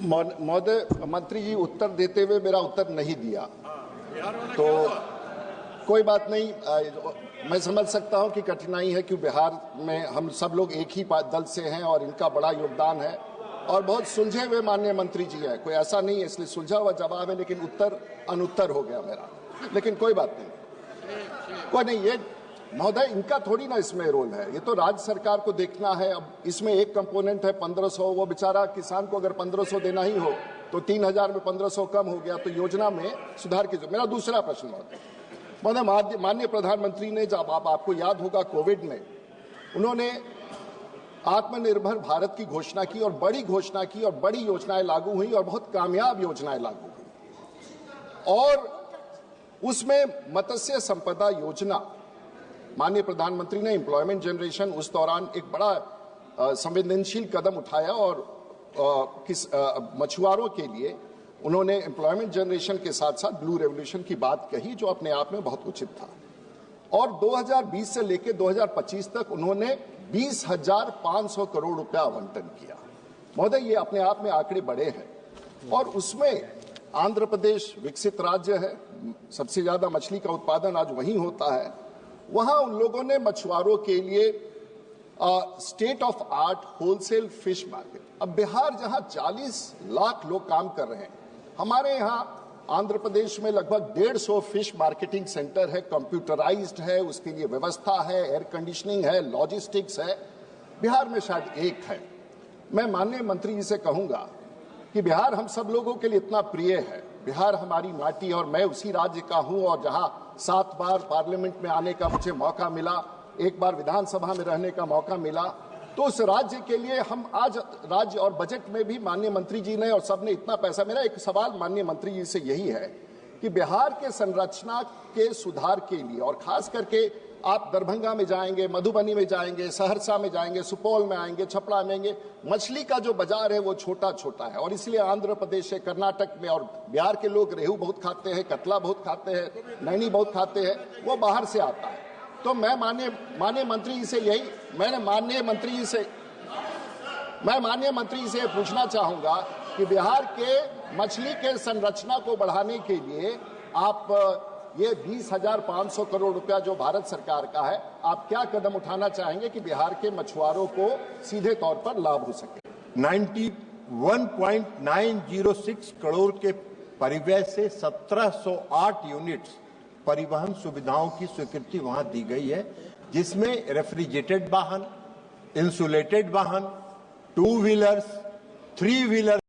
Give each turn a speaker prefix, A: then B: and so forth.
A: महोदय, मंत्री जी उत्तर देते हुए मेरा उत्तर नहीं दिया, तो कोई बात नहीं। मैं समझ सकता हूं कि कठिनाई है कि बिहार में हम सब लोग एक ही दल से हैं और इनका बड़ा योगदान है और बहुत सुलझे हुए माननीय मंत्री जी है, कोई ऐसा नहीं है, इसलिए सुलझा हुआ जवाब है, लेकिन उत्तर अनुत्तर हो गया मेरा। लेकिन कोई बात नहीं, कोई नहीं। ये महोदय इनका थोड़ी ना इसमें रोल है, ये तो राज्य सरकार को देखना है। अब इसमें एक कंपोनेंट है 1500, वो बेचारा किसान को अगर 1500 देना ही हो तो 3000 में 1500 कम हो गया, तो योजना में सुधार कीजिए। मेरा दूसरा प्रश्न महोदय, माननीय प्रधानमंत्री ने, जब आपको याद होगा कोविड में उन्होंने आत्मनिर्भर भारत की घोषणा की और बड़ी घोषणा की और बड़ी योजनाएं लागू हुई और बहुत कामयाब योजनाएं लागू हुई। और उसमें मत्स्य संपदा योजना, माननीय प्रधानमंत्री ने एम्प्लॉयमेंट जनरेशन उस दौरान एक बड़ा संवेदनशील कदम उठाया और मछुआरों के लिए उन्होंने एम्प्लॉयमेंट जनरेशन के साथ साथ ब्लू रेवोल्यूशन की बात कही, जो अपने आप में बहुत उचित था। और 2020 से लेकर 2025 तक उन्होंने 20,500 करोड़ रुपया आवंटन किया। महोदय, ये अपने आप में आंकड़े बड़े हैं और उसमें आंध्र प्रदेश विकसित राज्य है, सबसे ज्यादा मछली का उत्पादन आज वहीं होता है। वहां उन लोगों ने मछुआरों के लिए state of art wholesale fish market. अब बिहार जहां 40 लाख लोग काम कर रहे हैं, हमारे यहां आंध्र प्रदेश में लगभग 150 फिश मार्केटिंग सेंटर है, कंप्यूटराइज्ड है, उसके लिए व्यवस्था है, एयर कंडीशनिंग है, लॉजिस्टिक्स है। बिहार में शायद एक है। मैं माननीय मंत्री जी से कहूंगा कि बिहार हम सब लोगों के लिए इतना प्रिय है, बिहार हमारी माटी, और मैं उसी राज्य का हूं और जहां 7 बार पार्लियामेंट में आने का मुझे मौका मिला, 1 बार विधानसभा में रहने का मौका मिला, तो उस राज्य के लिए हम आज राज्य और बजट में भी माननीय मंत्री जी ने और सबने इतना पैसा। मेरा एक सवाल माननीय मंत्री जी से यही है कि बिहार के संरचना के सुधार के लिए, और खास करके आप दरभंगा में जाएंगे, मधुबनी में जाएंगे, सहरसा में जाएंगे, सुपौल में आएंगे, छपरा में आएंगे, मछली का जो बाजार है वो छोटा छोटा है और इसलिए आंध्र प्रदेश से कर्नाटक में, और बिहार के लोग रेहू बहुत खाते हैं, कतला बहुत खाते हैं, नैनी बहुत खाते हैं, वो बाहर से आता है। तो मैं माननीय मंत्री जी से यही माननीय मंत्री जी से पूछना चाहूंगा कि बिहार के मछली के संरचना को बढ़ाने के लिए आप ये 20,500 करोड़ रुपया जो भारत सरकार का है, आप क्या कदम उठाना चाहेंगे कि बिहार के मछुआरों को सीधे तौर पर लाभ हो सके?
B: 91.906 करोड़ के परिव्यय से 1708 यूनिट्स परिवहन सुविधाओं की स्वीकृति वहां दी गई है, जिसमें रेफ्रिजरेटेड वाहन, इंसुलेटेड वाहन, 2 व्हीलर्स, 3 व्हीलर